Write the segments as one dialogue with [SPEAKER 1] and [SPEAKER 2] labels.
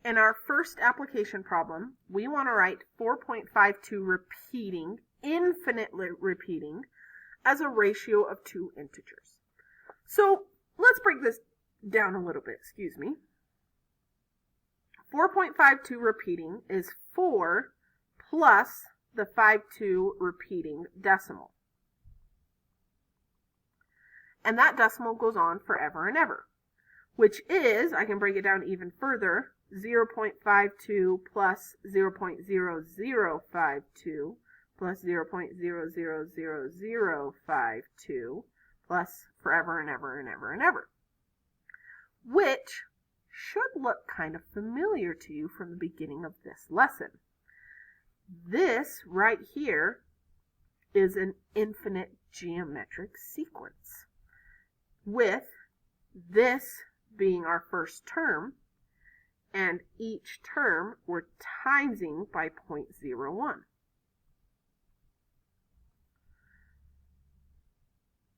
[SPEAKER 1] in our first application problem, we want to write 4.52 repeating, infinitely repeating, as a ratio of two integers. So let's break this down a little bit, excuse me. 4.52 repeating is 4 plus the 52 repeating decimal. And that decimal goes on forever and ever, which is, I can break it down even further, 0.52 plus 0.0052 plus 0.000052 plus forever and ever and ever and ever, which should look kind of familiar to you from the beginning of this lesson. This right here is an infinite geometric sequence, with this being our first term, and each term we're timesing by 0.01.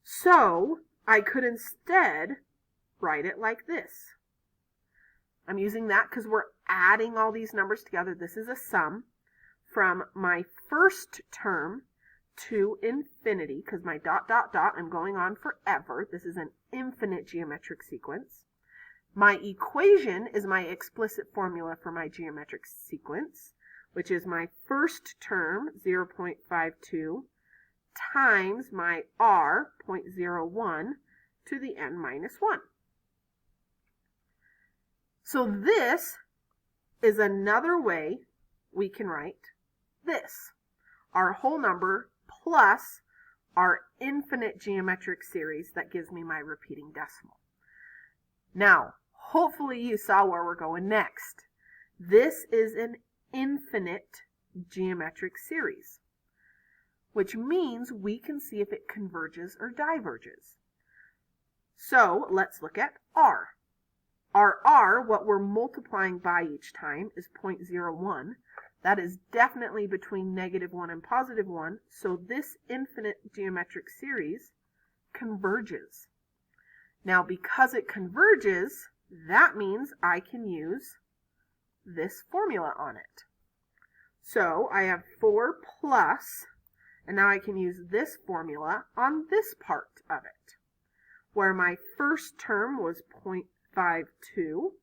[SPEAKER 1] So I could instead write it like this. I'm using that because we're adding all these numbers together. This is a sum from my first term to infinity, because my dot, dot, dot, I'm going on forever. This is an infinite geometric sequence. My equation is my explicit formula for my geometric sequence, which is my first term, 0.52, times my r, 0.01, to the n minus 1. So this is another way we can write this. Our whole number plus our infinite geometric series that gives me my repeating decimal. Now, hopefully you saw where we're going next. This is an infinite geometric series, which means we can see if it converges or diverges. So let's look at r. Our r, what we're multiplying by each time, is 0.01. That is definitely between -1 and +1, so this infinite geometric series converges. Now, because it converges, that means I can use this formula on it. So I have 4 plus, and now I can use this formula on this part of it, where my first term was 0.52,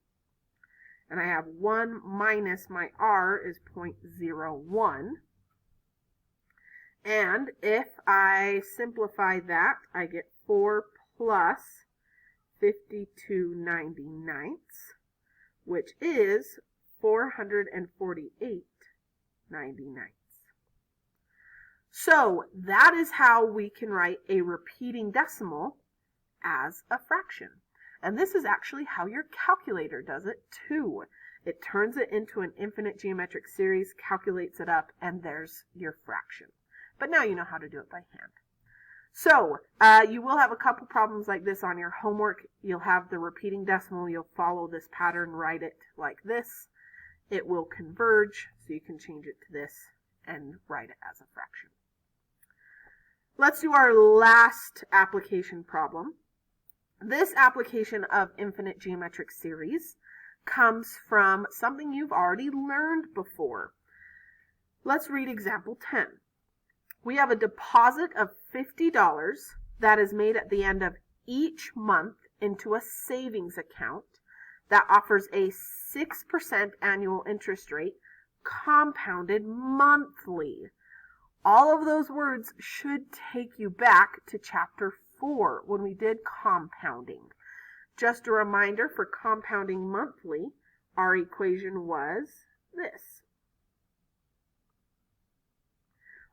[SPEAKER 1] and I have 1 minus my r is 0.01. And if I simplify that, I get 4 plus 52/99, which is 448/99. So that is how we can write a repeating decimal as a fraction. And this is actually how your calculator does it too. It turns it into an infinite geometric series, calculates it up, and there's your fraction. But now you know how to do it by hand. So you will have a couple problems like this on your homework. You'll have the repeating decimal. You'll follow this pattern, write it like this. It will converge, so you can change it to this and write it as a fraction. Let's do our last application problem. This application of infinite geometric series comes from something you've already learned before. Let's read example 10. We have a deposit of $50 that is made at the end of each month into a savings account that offers a 6% annual interest rate compounded monthly. All of those words should take you back to chapter 4 when we did compounding. Just a reminder, for compounding monthly, our equation was this,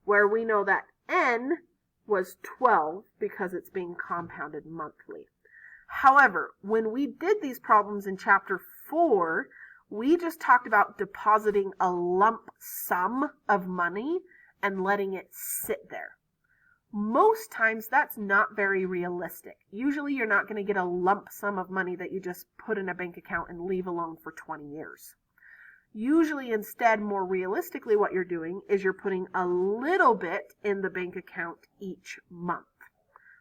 [SPEAKER 1] where we know that n was 12 because it's being compounded monthly. However, when we did these problems in chapter 4, we just talked about depositing a lump sum of money and letting it sit there. Most times that's not very realistic. Usually you're not going to get a lump sum of money that you just put in a bank account and leave alone for 20 years. Usually instead, more realistically, what you're doing is you're putting a little bit in the bank account each month,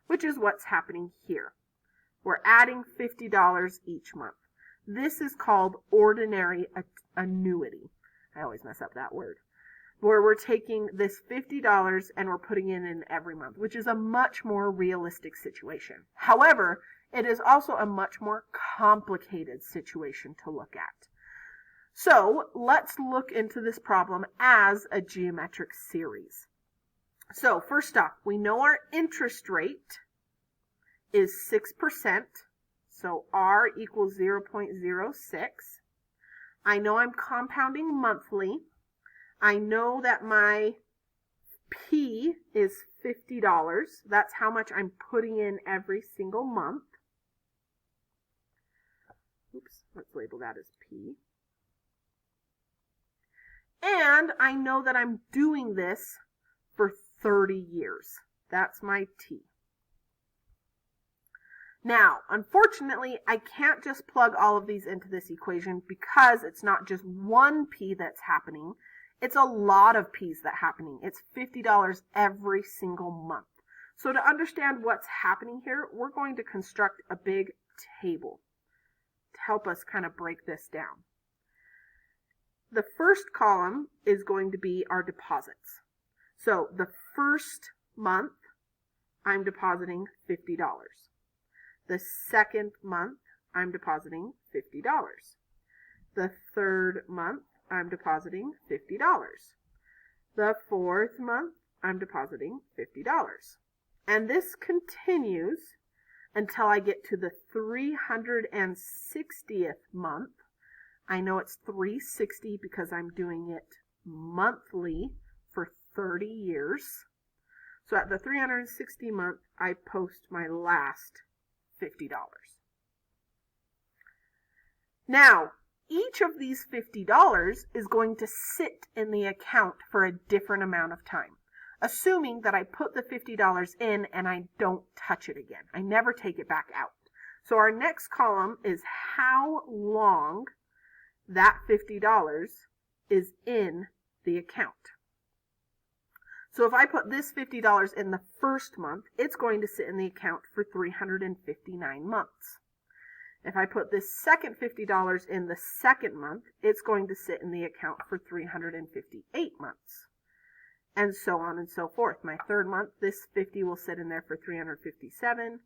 [SPEAKER 1] which is what's happening here. We're adding $50 each month. This is called ordinary annuity. I always mess up that word. Where we're taking this $50 and we're putting it in every month, which is a much more realistic situation. However, it is also a much more complicated situation to look at. So let's look into this problem as a geometric series. So first off, we know our interest rate is 6%. So R equals 0.06. I know I'm compounding monthly. I know that my P is $50. That's how much I'm putting in every single month. Oops, let's label that as P. And I know that I'm doing this for 30 years. That's my T. Now, unfortunately, I can't just plug all of these into this equation because it's not just one P that's happening. It's a lot of P's that's happening. It's $50 every single month. So to understand what's happening here, we're going to construct a big table to help us kind of break this down. The first column is going to be our deposits. So the first month, I'm depositing $50. The second month, I'm depositing $50. The third month, I'm depositing $50. The fourth month, I'm depositing $50. And this continues until I get to the 360th month. I know it's 360 because I'm doing it monthly for 30 years. So at the 360 month, I post my last $50. Now, each of these $50 is going to sit in the account for a different amount of time, assuming that I put the $50 in and I don't touch it again. I never take it back out. So our next column is how long that $50 is in the account. So if I put this $50 in the first month, it's going to sit in the account for 359 months. If I put this second $50 in the second month, it's going to sit in the account for 358 months. And so on and so forth. My third month, this 50 will sit in there for 357,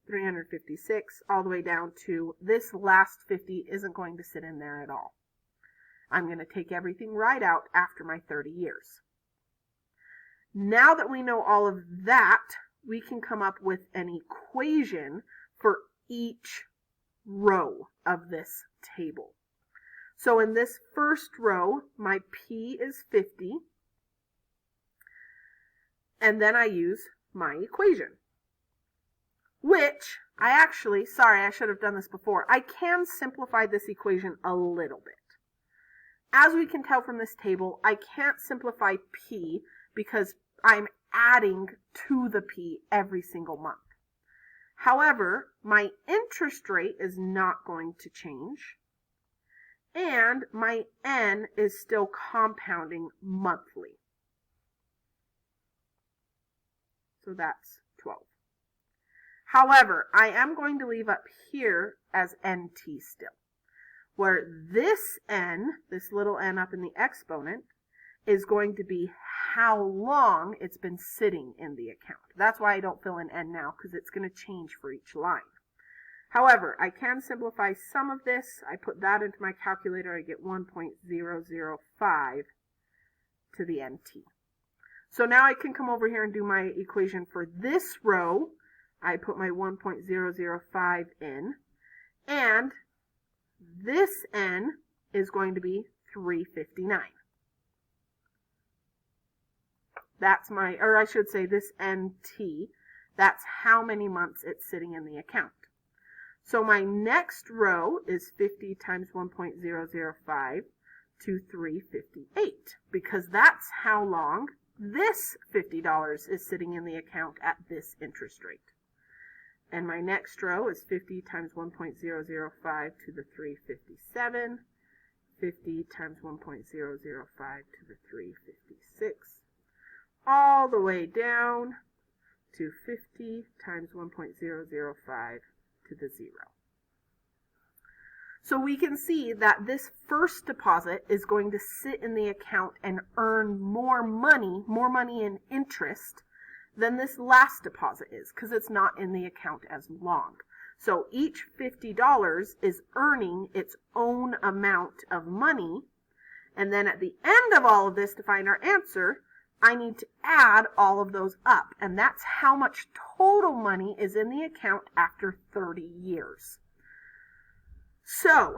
[SPEAKER 1] 356, all the way down to this last 50 isn't going to sit in there at all. I'm going to take everything right out after my 30 years. Now that we know all of that, we can come up with an equation for each row of this table. So in this first row, my P is 50, and then I use my equation, which I should have done this before. I can simplify this equation a little bit. As we can tell from this table, I can't simplify P because I'm adding to the P every single month. However, my interest rate is not going to change, and my N is still compounding monthly. So that's 12. However, I am going to leave up here as NT still, where this N, this little n up in the exponent, is going to be how long it's been sitting in the account. That's why I don't fill in N now, because it's going to change for each line. However, I can simplify some of this. I put that into my calculator. I get 1.005 to the NT. So now I can come over here and do my equation for this row. I put my 1.005 in, and this N is going to be 359. That's my, or I should say this NT, that's how many months it's sitting in the account. So my next row is 50 times 1.005 to 358, because that's how long this $50 is sitting in the account at this interest rate. And my next row is 50 times 1.005 to the 357, 50 times 1.005 to the 356. All the way down to 50 times 1.005 to the 0. So we can see that this first deposit is going to sit in the account and earn more money in interest than this last deposit is, because it's not in the account as long. So each $50 is earning its own amount of money, and then at the end of all of this, to find our answer, I need to add all of those up, and that's how much total money is in the account after 30 years. So,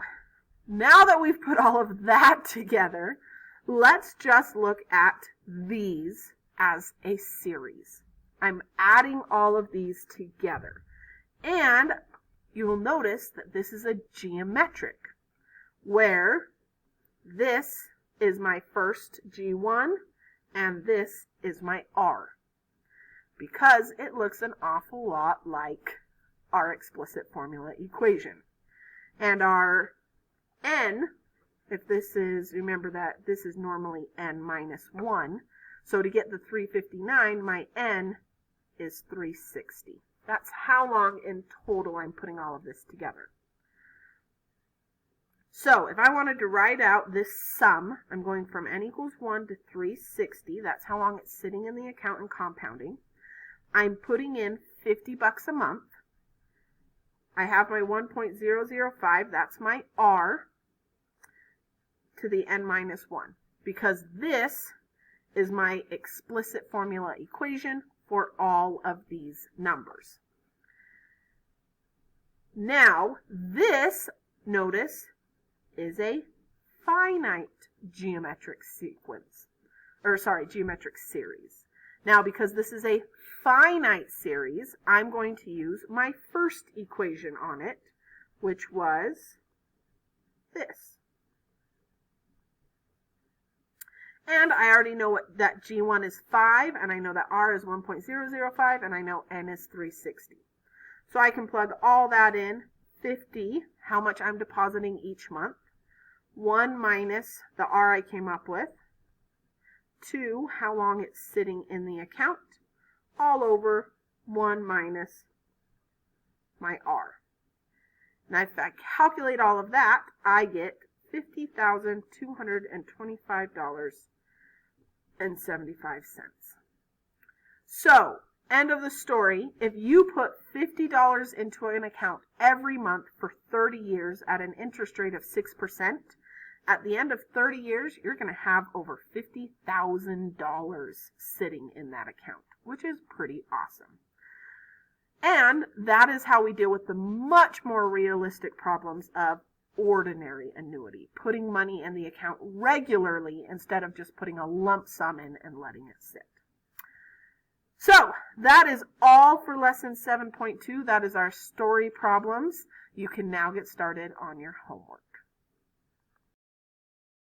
[SPEAKER 1] now that we've put all of that together, let's just look at these as a series. I'm adding all of these together. And you will notice that this is a geometric, where this is my first G1 and this is my R, because it looks an awful lot like our explicit formula equation. And our n, if this is, remember that this is normally n minus 1, so to get the 359, my n is 360. That's how long in total I'm putting all of this together. So if I wanted to write out this sum, I'm going from n equals 1 to 360. That's how long it's sitting in the account and compounding. I'm putting in $50 a month. I have my 1.005, that's my R, to the n minus 1, because this is my explicit formula equation for all of these numbers. Now, this, notice, is a finite geometric geometric series. Now, because this is a finite series, I'm going to use my first equation on it, which was this. And I already know that G1 is 5, and I know that R is 1.005, and I know N is 360. So I can plug all that in. 50, how much I'm depositing each month. 1 minus the R I came up with. 2, how long it's sitting in the account. All over 1 minus my R. Now if I calculate all of that, I get $50,225.75. So, end of the story. If you put $50 into an account every month for 30 years at an interest rate of 6%, at the end of 30 years, you're going to have over $50,000 sitting in that account, which is pretty awesome. And that is how we deal with the much more realistic problems of ordinary annuity, putting money in the account regularly instead of just putting a lump sum in and letting it sit. So that is all for lesson 7.2. That is our story problems. You can now get started on your homework.